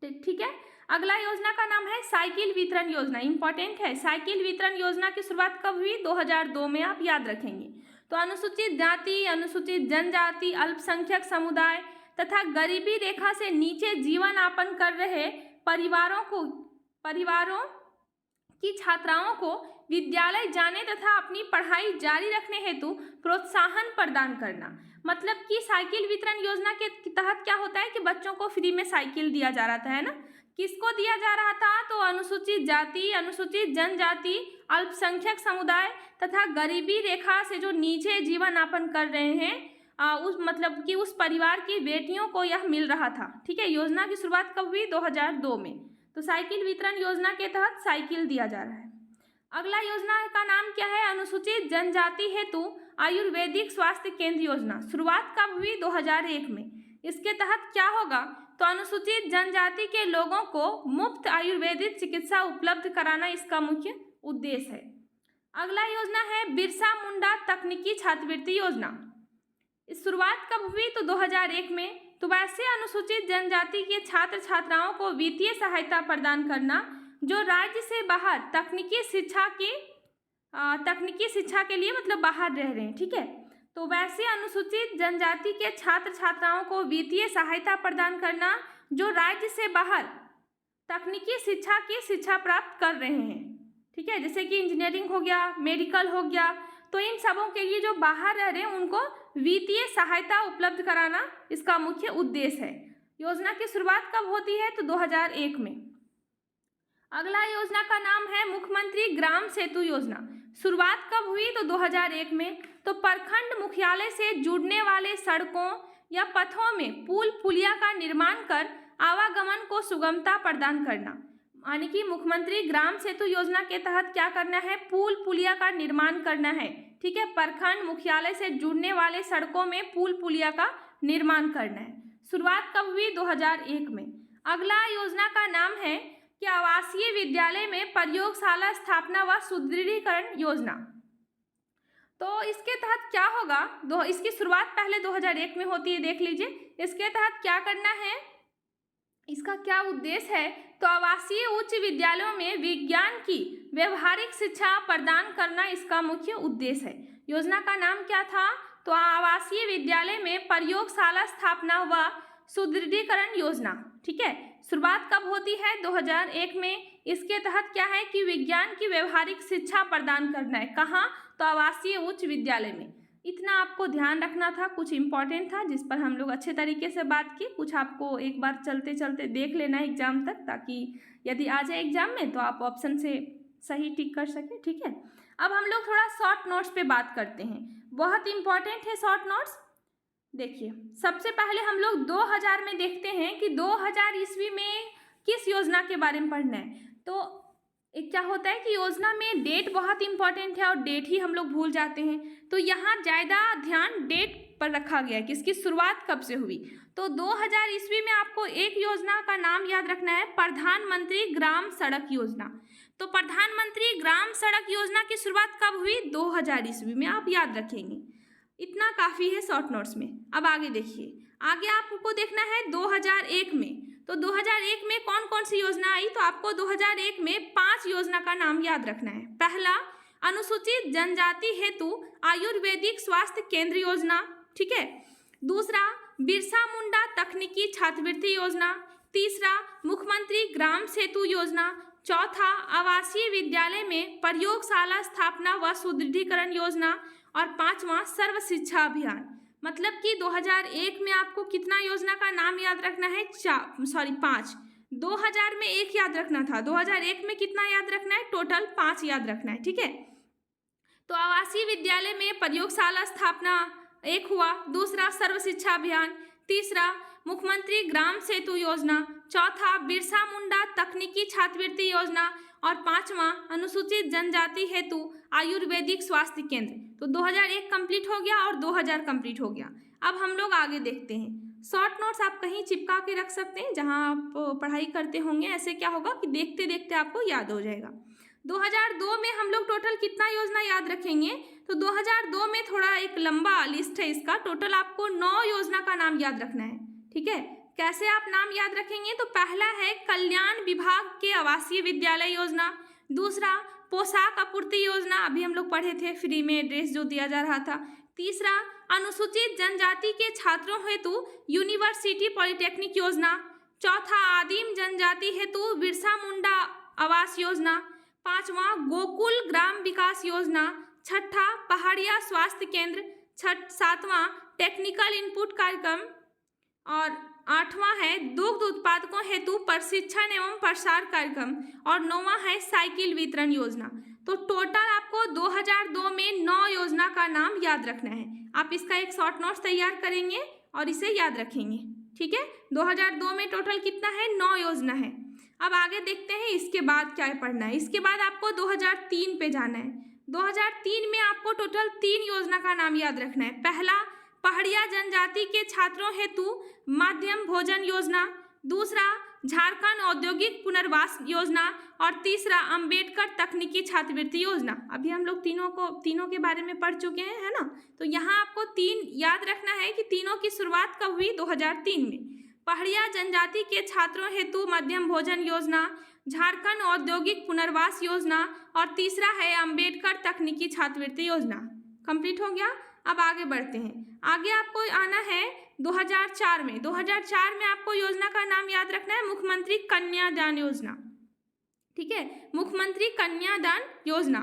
A: ठीक है, अगला योजना का नाम है साइकिल वितरण योजना। इंपॉर्टेंट है, साइकिल वितरण योजना की शुरुआत कब हुई? 2002 में। आप याद रखेंगे। तो अनुसूचित जाति, अनुसूचित जनजाति, अल्पसंख्यक समुदाय तथा गरीबी रेखा से नीचे जीवन यापन कर रहे परिवारों की छात्राओं को विद्यालय जाने तथा अपनी पढ़ाई जारी रखने हेतु प्रोत्साहन प्रदान करना। मतलब कि साइकिल वितरण योजना के तहत क्या होता है कि बच्चों को फ्री में साइकिल दिया जा रहा था, है ना। किसको दिया जा रहा था? तो अनुसूचित जाति, अनुसूचित जनजाति, अल्पसंख्यक समुदाय तथा गरीबी रेखा से जो नीचे जीवन यापन कर रहे हैं उस मतलब कि उस परिवार की बेटियों को यह मिल रहा था। ठीक है, योजना की शुरुआत कब हुई? 2002 में। तो साइकिल वितरण योजना के तहत साइकिल दिया जा रहा है। अगला योजना का नाम क्या है? अनुसूचित जनजाति हेतु आयुर्वेदिक स्वास्थ्य केंद्र योजना। शुरुआत कब हुई? 2001 में। इसके तहत क्या होगा? तो अनुसूचित जनजाति के लोगों को मुफ्त आयुर्वेदिक चिकित्सा उपलब्ध कराना इसका मुख्य उद्देश्य है। अगला योजना है बिरसा मुंडा तकनीकी छात्रवृत्ति योजना। इस शुरुआत कब हुई? तो 2001 में। तो वैसे अनुसूचित जनजाति के छात्र छात्राओं को वित्तीय सहायता प्रदान करना जो राज्य से बाहर तकनीकी शिक्षा के लिए मतलब बाहर रह रहे हैं। ठीक है, तो वैसे अनुसूचित जनजाति के छात्र छात्राओं को वित्तीय सहायता प्रदान करना जो राज्य से बाहर तकनीकी शिक्षा प्राप्त कर रहे हैं। ठीक है, जैसे कि इंजीनियरिंग हो गया, मेडिकल हो गया, तो इन सबों के लिए जो बाहर रह रहे हैं उनको वित्तीय सहायता उपलब्ध कराना इसका मुख्य उद्देश्य है। योजना की शुरुआत कब होती है? तो 2001 में। अगला योजना का नाम है मुख्यमंत्री ग्राम सेतु योजना। शुरुआत कब हुई? तो 2001 में। तो प्रखंड मुख्यालय से जुड़ने वाले सड़कों या पथों में पुल पुलिया का निर्माण कर आवागमन को सुगमता प्रदान करना, यानी कि मुख्यमंत्री ग्राम सेतु योजना के तहत क्या करना है? पुल पुलिया का निर्माण करना है। ठीक है, प्रखंड मुख्यालय से जुड़ने वाले सड़कों में पुल पुलिया का निर्माण करना है। शुरुआत कब हुई? 2001 में। अगला योजना का नाम है कि आवासीय विद्यालय में प्रयोगशाला स्थापना व सुदृढ़ीकरण योजना। तो इसके तहत क्या होगा? इसकी शुरुआत पहले 2001 में होती है, देख लीजिए। इसके तहत क्या करना है, इसका क्या उद्देश्य है? तो आवासीय उच्च विद्यालयों में विज्ञान की व्यवहारिक शिक्षा प्रदान करना इसका मुख्य उद्देश्य है। योजना का नाम क्या था? तो आवासीय विद्यालय में प्रयोगशाला स्थापना व सुदृढ़ीकरण योजना। ठीक है, शुरुआत कब होती है? 2001 में। इसके तहत क्या है कि विज्ञान की व्यवहारिक शिक्षा प्रदान करना है। कहाँ? तो आवासीय उच्च विद्यालय में। इतना आपको ध्यान रखना था, कुछ इंपॉर्टेंट था जिस पर हम लोग अच्छे तरीके से बात की। कुछ आपको एक बार चलते चलते देख लेना है एग्जाम तक, ताकि यदि आ जाए एग्जाम में तो आप ऑप्शन से सही टिक कर सकें। ठीक है, अब हम लोग थोड़ा शॉर्ट नोट्स पे बात करते हैं, बहुत इंपॉर्टेंट है शॉर्ट नोट्स। देखिए, सबसे पहले हम लोग 2000 में देखते हैं कि 2000 ईस्वी में किस योजना के बारे में पढ़ना है। तो एक क्या होता है कि योजना में डेट बहुत इंपॉर्टेंट है और डेट ही हम लोग भूल जाते हैं। तो यहाँ ज़्यादा ध्यान डेट पर रखा गया है कि इसकी शुरुआत कब से हुई। तो 2000 ईस्वी में आपको एक योजना का नाम याद रखना है, प्रधानमंत्री ग्राम सड़क योजना। तो प्रधानमंत्री ग्राम सड़क योजना की शुरुआत कब हुई? 2000 ईस्वी में, आप याद रखेंगे। इतना काफ़ी है शॉर्ट नोट्स में। अब आगे देखिए, आगे आपको देखना है 2001 में। तो 2001 में कौन कौन सी योजना आई? तो आपको 2001 में 5 योजना का नाम याद रखना है। पहला, अनुसूचित जनजाति हेतु आयुर्वेदिक स्वास्थ्य केंद्र योजना। ठीक है, दूसरा, बिरसा मुंडा तकनीकी छात्रवृत्ति योजना। तीसरा, मुख्यमंत्री ग्राम सेतु योजना। चौथा, आवासीय विद्यालय में प्रयोगशाला स्थापना व सुदृढ़ीकरण योजना। और पांचवा, सर्व शिक्षा अभियान। मतलब कि 2001 में आपको कितना योजना का नाम याद रखना है? 5। 2000 में एक याद रखना था, 2001 में कितना याद रखना है? टोटल 5 याद रखना है। ठीक है, तो आवासीय विद्यालय में प्रयोगशाला स्थापना एक हुआ, दूसरा सर्व शिक्षा अभियान, तीसरा मुख्यमंत्री ग्राम सेतु योजना, चौथा बिरसा मुंडा तकनीकी छात्रवृत्ति योजना और पांचवा अनुसूचित जनजाति हेतु आयुर्वेदिक स्वास्थ्य केंद्र। तो 2001 कंप्लीट हो गया और 2000 कंप्लीट हो गया। अब हम लोग आगे देखते हैं। शॉर्ट नोट्स आप कहीं चिपका के रख सकते हैं जहां आप पढ़ाई करते होंगे। ऐसे क्या होगा कि देखते देखते आपको याद हो जाएगा। 2002 में हम लोग टोटल कितना योजना याद रखेंगे? तो 2002 में थोड़ा एक लंबा लिस्ट है इसका, टोटल आपको 9 योजना का नाम याद रखना है। ठीक है, कैसे आप नाम याद रखेंगे? तो पहला है कल्याण विभाग के आवासीय विद्यालय योजना। दूसरा, पोशाक आपूर्ति योजना, अभी हम लोग पढ़े थे, फ्री में ड्रेस जो दिया जा रहा था। तीसरा, अनुसूचित जनजाति के छात्रों हेतु यूनिवर्सिटी पॉलिटेक्निक योजना। चौथा, आदिम जनजाति हेतु बिरसा मुंडा आवास योजना। पांचवा, गोकुल ग्राम विकास योजना। छठा, पहाड़िया स्वास्थ्य केंद्र। सातवां, टेक्निकल इनपुट कार्यक्रम। और आठवां है दुग्ध उत्पादकों हेतु प्रशिक्षण एवं प्रसार कार्यक्रम। और नौवां है साइकिल वितरण योजना। तो टोटल आपको 2002 में 9 योजना का नाम याद रखना है। आप इसका एक शॉर्ट नोट्स तैयार करेंगे और इसे याद रखेंगे। ठीक है, 2002 में टोटल कितना है? 9 योजना है। अब आगे देखते हैं इसके बाद क्या पढ़ना है। इसके बाद आपको 2003 पे जाना है। 2003 में आपको टोटल 3 योजना का नाम याद रखना है। पहला, पहाड़िया जनजाति के छात्रों हेतु मध्यम भोजन योजना। दूसरा, झारखंड औद्योगिक पुनर्वास योजना। और तीसरा, अंबेडकर तकनीकी छात्रवृत्ति योजना। अभी हम लोग तीनों के बारे में पढ़ चुके हैं, है ना। तो यहाँ आपको 3 याद रखना है कि तीनों की शुरुआत कब हुई? 2003 में। पहाड़िया जनजाति के छात्रों हेतु मध्यम भोजन योजना, झारखंड औद्योगिक पुनर्वास योजना और तीसरा है अंबेडकर तकनीकी छात्रवृत्ति योजना। कंप्लीट हो गया। अब आगे बढ़ते हैं। आगे आपको आना है 2004 में। 2004 में आपको योजना का नाम याद रखना है, मुख्यमंत्री कन्यादान योजना। ठीक है, मुख्यमंत्री कन्यादान योजना।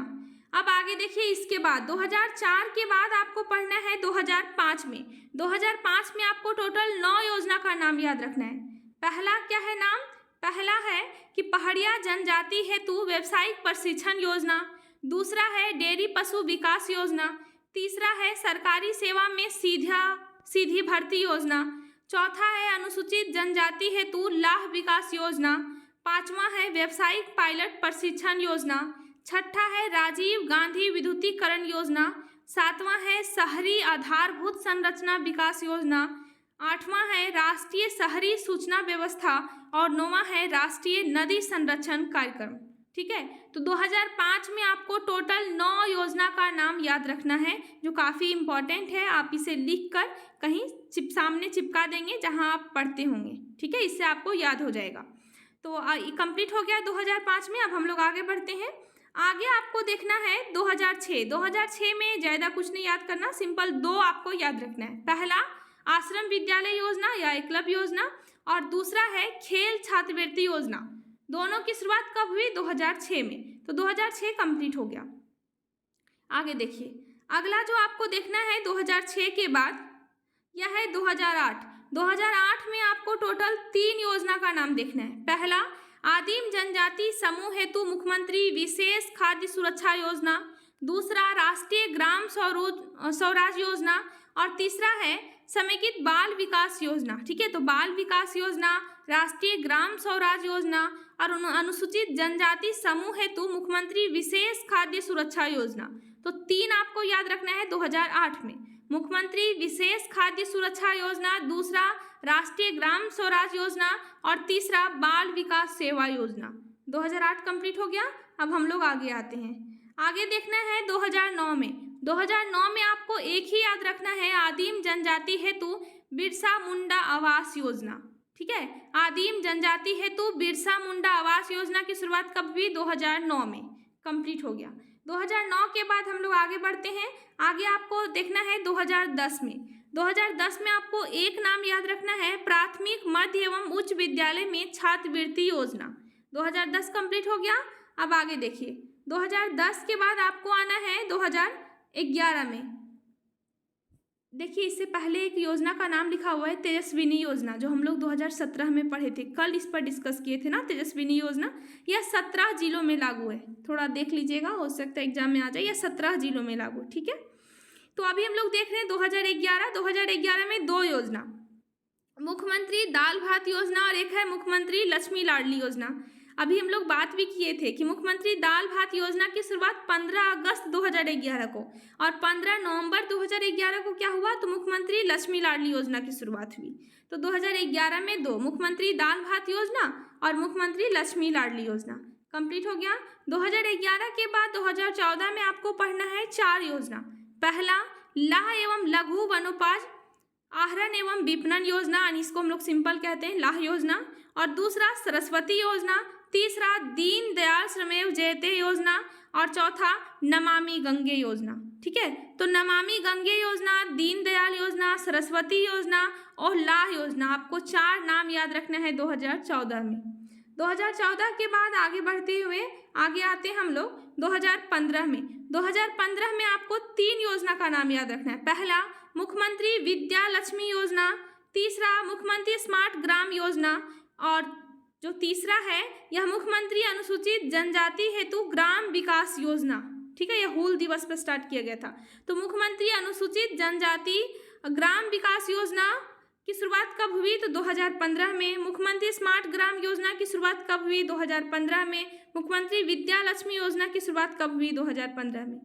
A: अब आगे देखिए, इसके बाद 2004 के बाद आपको पढ़ना है 2005 में। 2005 में आपको टोटल 9 योजना का नाम याद रखना है। पहला क्या है नाम? पहला है कि पहाड़िया जनजाति हेतु व्यावसायिक प्रशिक्षण योजना, दूसरा है डेयरी पशु विकास योजना, तीसरा है सरकारी सेवा में सीधी भर्ती योजना, चौथा है अनुसूचित जनजाति हेतु लाभ विकास योजना, पांचवा है व्यावसायिक पायलट प्रशिक्षण योजना, छठा है राजीव गांधी विद्युतीकरण योजना, सातवां है शहरी आधारभूत संरचना विकास योजना, आठवां है राष्ट्रीय शहरी सूचना व्यवस्था और नौवां है राष्ट्रीय नदी संरक्षण कार्यक्रम। ठीक है, तो 2005 में आपको टोटल 9 योजना का नाम याद रखना है, जो काफ़ी इम्पॉर्टेंट है। आप इसे लिखकर कहीं सामने चिपका देंगे जहां आप पढ़ते होंगे। ठीक है, इससे आपको याद हो जाएगा। तो कंप्लीट हो गया 2005 में। अब हम लोग आगे बढ़ते हैं। आगे आपको देखना है 2006 में ज़्यादा कुछ नहीं याद करना, सिंपल 2 आपको याद रखना है। पहला आश्रम विद्यालय योजना या एकलव्य योजना, और दूसरा है खेल छात्रवृत्ति योजना। दोनों की शुरुआत कब हुई? 2006 में। तो 2006 कंप्लीट हो गया। आगे देखिए, अगला जो आपको देखना है 2006 के बाद यह है 2008। 2008 में आपको टोटल 3 योजना का नाम देखना है। पहला आदिम जनजाति समूह हेतु मुख्यमंत्री विशेष खाद्य सुरक्षा योजना, दूसरा राष्ट्रीय ग्राम स्वराज योजना, और तीसरा है समेकित बाल विकास योजना। ठीक है, तो बाल विकास योजना, राष्ट्रीय ग्राम स्वराज योजना और अनुसूचित जनजाति समूह हेतु मुख्यमंत्री विशेष खाद्य सुरक्षा योजना। तो 3 आपको याद रखना है 2008 में, मुख्यमंत्री विशेष खाद्य सुरक्षा योजना, दूसरा राष्ट्रीय ग्राम स्वराज योजना और तीसरा बाल विकास सेवा योजना। 2008 कंप्लीट हो गया। अब हम लोग आगे आते हैं। आगे देखना है 2009 में। 2009 में आपको एक ही याद रखना है, आदिम जनजाति हेतु बिरसा मुंडा आवास योजना। ठीक है, आदिम जनजाति हेतु बिरसा मुंडा आवास योजना की शुरुआत कब हुई? 2009 में कंप्लीट हो गया। 2009 के बाद हम लोग आगे बढ़ते हैं। आगे आपको देखना है 2010 में। 2010 में आपको एक नाम याद रखना है, प्राथमिक मध्य एवं उच्च विद्यालय में छात्रवृत्ति योजना। 2010 कंप्लीट हो गया। अब आगे देखिए, 2010 के बाद आपको आना है 2011 में। देखिए, इससे पहले एक योजना का नाम लिखा हुआ है तेजस्विनी योजना, जो हम लोग 2017 में पढ़े थे। कल इस पर डिस्कस किए थे ना, तेजस्विनी योजना। यह 17 जिलों में लागू है। थोड़ा देख लीजिएगा, हो सकता है एग्जाम में आ जाए। यह 17 जिलों में लागू। ठीक है, तो अभी हम लोग देख रहे हैं 2011 में 2 योजना, मुख्यमंत्री दाल भात योजना और एक है मुख्यमंत्री लक्ष्मी लाडली योजना। अभी हम लोग बात भी किए थे कि मुख्यमंत्री दाल भात योजना की शुरुआत 15 अगस्त 2011 को और 15 नवंबर 2011 को क्या हुआ? तो मुख्यमंत्री लक्ष्मी लाडली योजना की शुरुआत हुई। तो 2011 में 2, मुख्यमंत्री दाल भात योजना और मुख्यमंत्री लक्ष्मी लाडली योजना कंप्लीट हो गया। 2011 के बाद 2014 में आपको पढ़ना है 4 योजना। पहला लाह एवं लघु वनोपज आहरण एवं विपणन योजना, इसको हम लोग सिंपल कहते हैं लाह योजना, और दूसरा सरस्वती योजना, तीसरा दीन दयाल श्रमेव जयते योजना और चौथा नमामि गंगे योजना। ठीक है, तो नमामि गंगे योजना, दीन दयाल योजना, सरस्वती योजना और लाह योजना, आपको 4 नाम याद रखना है 2014 में। 2014 के बाद आगे बढ़ते हुए आगे आते हैं हम लोग 2015 में। 2015 में आपको 3 योजना का नाम याद रखना है। पहला मुख्यमंत्री विद्या लक्ष्मी योजना, तीसरा मुख्यमंत्री स्मार्ट ग्राम योजना और जो तीसरा है यह मुख्यमंत्री अनुसूचित जनजाति हेतु ग्राम विकास योजना। ठीक है, यह हूल दिवस पर स्टार्ट किया गया था। तो मुख्यमंत्री अनुसूचित जनजाति ग्राम विकास योजना की शुरुआत कब हुई? तो 2015 में। मुख्यमंत्री स्मार्ट ग्राम योजना की शुरुआत कब हुई? 2015 में। मुख्यमंत्री विद्या लक्ष्मी योजना की शुरुआत कब हुई? 2015 में।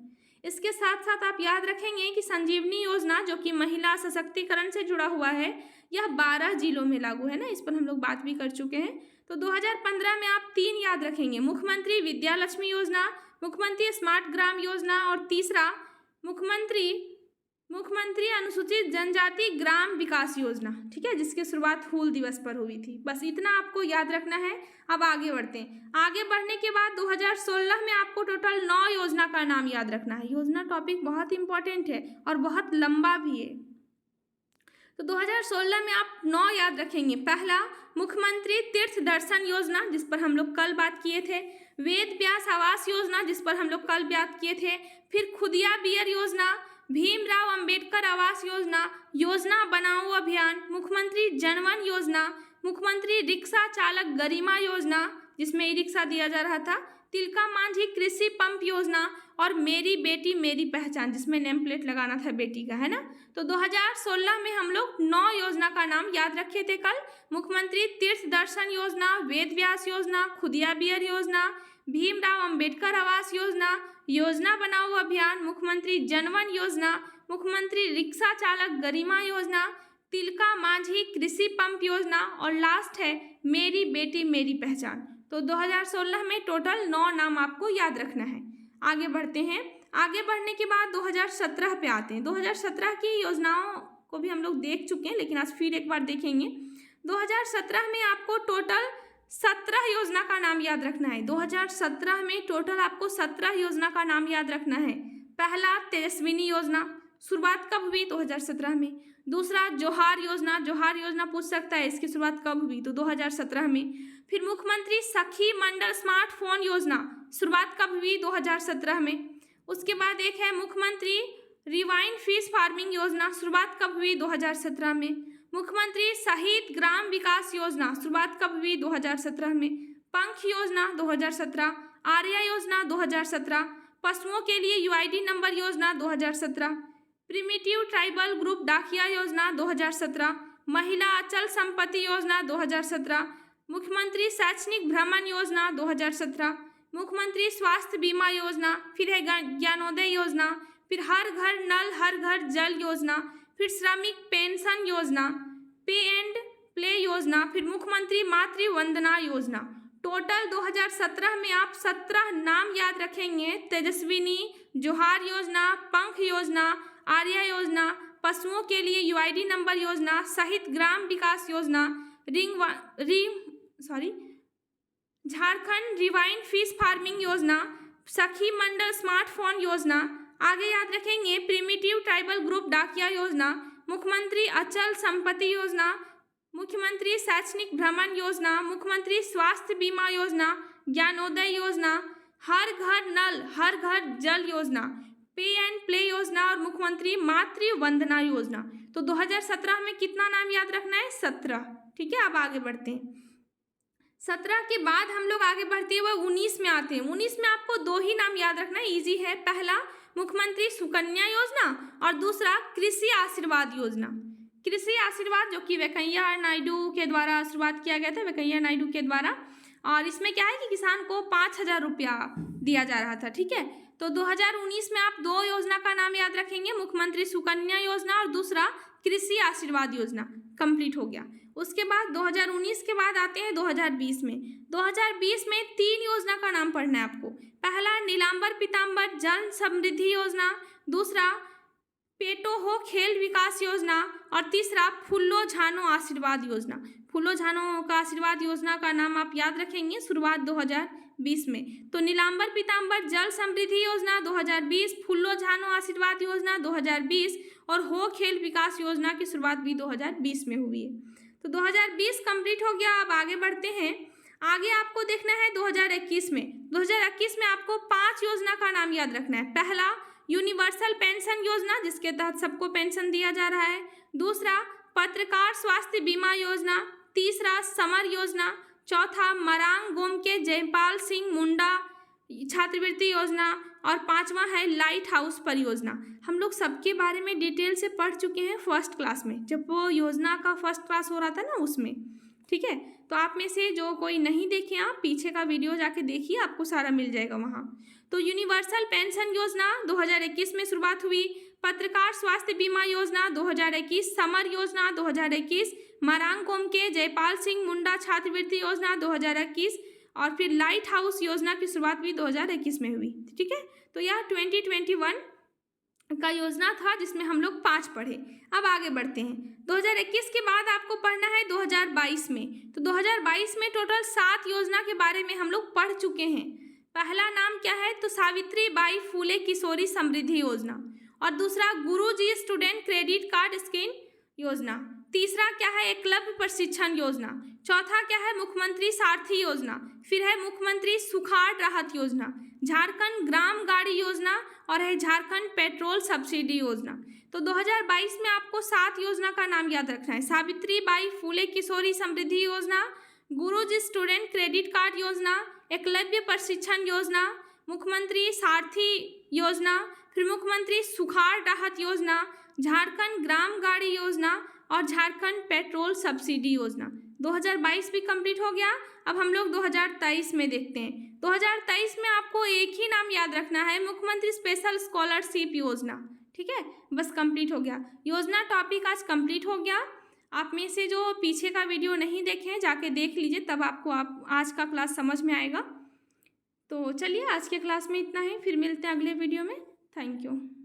A: इसके साथ साथ आप याद रखेंगे कि संजीवनी योजना, जो कि महिला सशक्तिकरण से जुड़ा हुआ है, यह 12 जिलों में लागू है ना, इस पर हम लोग बात भी कर चुके हैं। तो 2015 में आप 3 याद रखेंगे, मुख्यमंत्री विद्या लक्ष्मी योजना, मुख्यमंत्री स्मार्ट ग्राम योजना और तीसरा मुख्यमंत्री अनुसूचित जनजाति ग्राम विकास योजना। ठीक है, जिसकी शुरुआत हूल दिवस पर हुई थी। बस इतना आपको याद रखना है। अब आगे बढ़ते हैं। आगे बढ़ने के बाद 2016 में आपको टोटल 9 योजना का नाम याद रखना है। योजना टॉपिक बहुत इंपॉर्टेंट है और बहुत लंबा भी है। तो 2016 में आप 9 याद रखेंगे। पहला मुख्यमंत्री तीर्थ दर्शन योजना, जिस पर हम लोग कल बात किए थे। वेद व्यास आवास योजना, जिस पर हम लोग कल बात किए थे। फिर खुदिया बियर योजना, भीमराव अंबेडकर आवास योजना, योजना बनाओ अभियान, मुख्यमंत्री जनवन योजना, मुख्यमंत्री रिक्शा चालक गरिमा योजना जिसमें ई रिक्शा दिया जा रहा था, तिलका मांझी कृषि पंप योजना और मेरी बेटी मेरी पहचान जिसमें नेम प्लेट लगाना था बेटी का, है ना। तो 2016 में हम लोग 9 योजना का नाम याद रखे थे कल। मुख्यमंत्री तीर्थ दर्शन योजना, वेद व्यास योजना, खुदिया बियर योजना, भीमराव अंबेडकर आवास योजना, योजना बनाओ अभियान, मुख्यमंत्री जनवन योजना, मुख्यमंत्री रिक्शा चालक गरिमा योजना, तिलका मांझी कृषि पंप योजना और लास्ट है मेरी बेटी मेरी पहचान। तो 2016 में टोटल 9 नाम आपको याद रखना है। आगे बढ़ते हैं। आगे बढ़ने के बाद 2017 पे आते हैं। 2017 की योजनाओं को भी हम लोग देख चुके हैं, लेकिन आज फिर एक बार देखेंगे। 2017 में आपको टोटल 17 योजना का नाम याद रखना है। 2017 में टोटल आपको 17 योजना का नाम याद रखना है। पहला तेजस्विनी योजना, शुरुआत कब हुई? 2017 में। दूसरा जोहार योजना पूछ सकता है, इसकी शुरुआत कब हुई? तो 2017 में। फिर मुख्यमंत्री सखी मंडल स्मार्टफोन योजना, शुरुआत कब हुई? 2017 में। उसके बाद एक है मुख्यमंत्री रिवाइन फिश फार्मिंग योजना, शुरुआत कब हुई? 2017 में। मुख्यमंत्री शहीद ग्राम विकास योजना, शुरुआत कब हुई? 2017 में। पंख योजना 2017, आर्या योजना 2017, पशुओं के लिए यूआईडी नंबर योजना 2017, प्रिमिटिव ट्राइबल ग्रुप डाकिया योजना 2017, महिला अचल संपत्ति योजना 2017, मुख्यमंत्री शैक्षणिक भ्रमण योजना 2017, मुख्यमंत्री स्वास्थ्य बीमा योजना, फिर है ज्ञानोदय योजना, फिर हर घर नल हर घर जल योजना, फिर श्रमिक पेंशन योजना, पे एंड प्ले योजना, फिर मुख्यमंत्री मातृ वंदना योजना। टोटल 2017 में आप 17 नाम याद रखेंगे। तेजस्विनी, जोहार योजना, पंख योजना, आर्या योजना, पशुओं के लिए यूआईडी नंबर योजना, शहीद ग्राम विकास योजना, झारखंड रिवाइन फिश फार्मिंग योजना, सखी मंडल स्मार्टफोन योजना। आगे याद रखेंगे प्रिमिटिव ट्राइबल ग्रुप डाकिया योजना, मुख्यमंत्री अचल संपत्ति योजना, मुख्यमंत्री शैक्षणिक भ्रमण योजना, मुख्यमंत्री स्वास्थ्य बीमा योजना, ज्ञानोदय योजना, हर घर नल हर घर जल योजना, पे एंड प्ले योजना और मुख्यमंत्री मातृ वंदना योजना। तो 2017 में कितना नाम याद रखना है? 17। ठीक है, अब आगे बढ़ते हैं। 17 के बाद हम लोग आगे बढ़ते हुए 19 में आते हैं। 19 में आपको 2 ही नाम याद रखना है, इजी है। पहला मुख्यमंत्री सुकन्या योजना और दूसरा कृषि आशीर्वाद योजना। कृषि आशीर्वाद जो कि वेंकैया नायडू के द्वारा शुरुआत किया गया था, वेंकैया नायडू के द्वारा। और इसमें क्या है कि किसान को 5,000 रुपया दिया जा रहा था। ठीक है, तो 2019 में आप 2 योजना का नाम याद रखेंगे, मुख्यमंत्री सुकन्या योजना और दूसरा कृषि आशीर्वाद योजना। कंप्लीट हो गया। उसके बाद 2019 के बाद आते हैं 2020 में। 2020 में 3 योजना का नाम पढ़ना है आपको। पहला नीलांबर पीताम्बर जन समृद्धि योजना, दूसरा पेटो हो खेल विकास योजना और तीसरा फुल्लो झानो आशीर्वाद योजना। फुल्लो झानो का आशीर्वाद योजना का नाम आप याद रखेंगे, शुरुआत 2020 में। तो नीलांबर पीताम्बर जल समृद्धि योजना 2020, फुल्लो झानो आशीर्वाद योजना 2020 और हो खेल विकास योजना की शुरुआत भी 2020 में हुई है। तो 2020 कंप्लीट हो गया। अब आगे बढ़ते हैं। आगे आपको देखना है 2021 में। 2021 में आपको 5 योजना का नाम याद रखना है। पहला यूनिवर्सल पेंशन योजना जिसके तहत सबको पेंशन दिया जा रहा है, दूसरा पत्रकार स्वास्थ्य बीमा योजना, तीसरा समर योजना, चौथा मरांग गोम के जयपाल सिंह मुंडा छात्रवृत्ति योजना और 5वां है लाइट हाउस परियोजना। हम लोग सबके बारे में डिटेल से पढ़ चुके हैं फर्स्ट क्लास में, जब वो योजना का फर्स्ट क्लास हो रहा था ना उसमें। ठीक है, तो आप में से जो कोई नहीं देखे आप पीछे का वीडियो जाके देखिए, आपको सारा मिल जाएगा वहाँ। तो यूनिवर्सल पेंशन योजना 2021 में शुरुआत हुई, पत्रकार स्वास्थ्य बीमा योजना 2021, समर योजना 2021, मरांग गोम के जयपाल सिंह मुंडा छात्रवृत्ति योजना 2021 और फिर लाइट हाउस योजना की शुरुआत भी 2021 में हुई। ठीक है, तो यह 2021 का योजना था जिसमें हम लोग 5 पढ़े। अब आगे बढ़ते हैं। 2021 के बाद आपको पढ़ना है 2022 में। तो 2022 में टोटल 7 योजना के बारे में हम लोग पढ़ चुके हैं। पहला नाम क्या है? तो सावित्री बाई फूले किशोरी समृद्धि योजना और दूसरा गुरुजी स्टूडेंट क्रेडिट कार्ड स्कीम योजना। तीसरा क्या है, एकलव्य प्रशिक्षण योजना। चौथा क्या है, मुख्यमंत्री सारथी योजना। फिर है मुख्यमंत्री सुखाड़ राहत योजना, झारखंड ग्राम गाड़ी योजना और है झारखंड पेट्रोल सब्सिडी योजना। तो 2022 में आपको 7 योजना का नाम याद रखना है। सावित्री बाई फुले किशोरी समृद्धि योजना, गुरुजी स्टूडेंट क्रेडिट कार्ड योजना, एकलव्य प्रशिक्षण योजना, मुख्यमंत्री सारथी योजना, फिर मुख्यमंत्री सुखाड़ राहत योजना, झारखंड ग्राम गाड़ी योजना और झारखंड पेट्रोल सब्सिडी योजना। 2022 भी कंप्लीट हो गया। अब हम लोग 2023 में देखते हैं। 2023 में आपको एक ही नाम याद रखना है, मुख्यमंत्री स्पेशल स्कॉलरशिप योजना। ठीक है, बस कंप्लीट हो गया। योजना टॉपिक आज कंप्लीट हो गया। आप में से जो पीछे का वीडियो नहीं देखे हैं जाके देख लीजिए, तब आपको आज का क्लास समझ में आएगा। तो चलिए आज के क्लास में इतना ही, फिर मिलते हैं अगले वीडियो में। Thank you.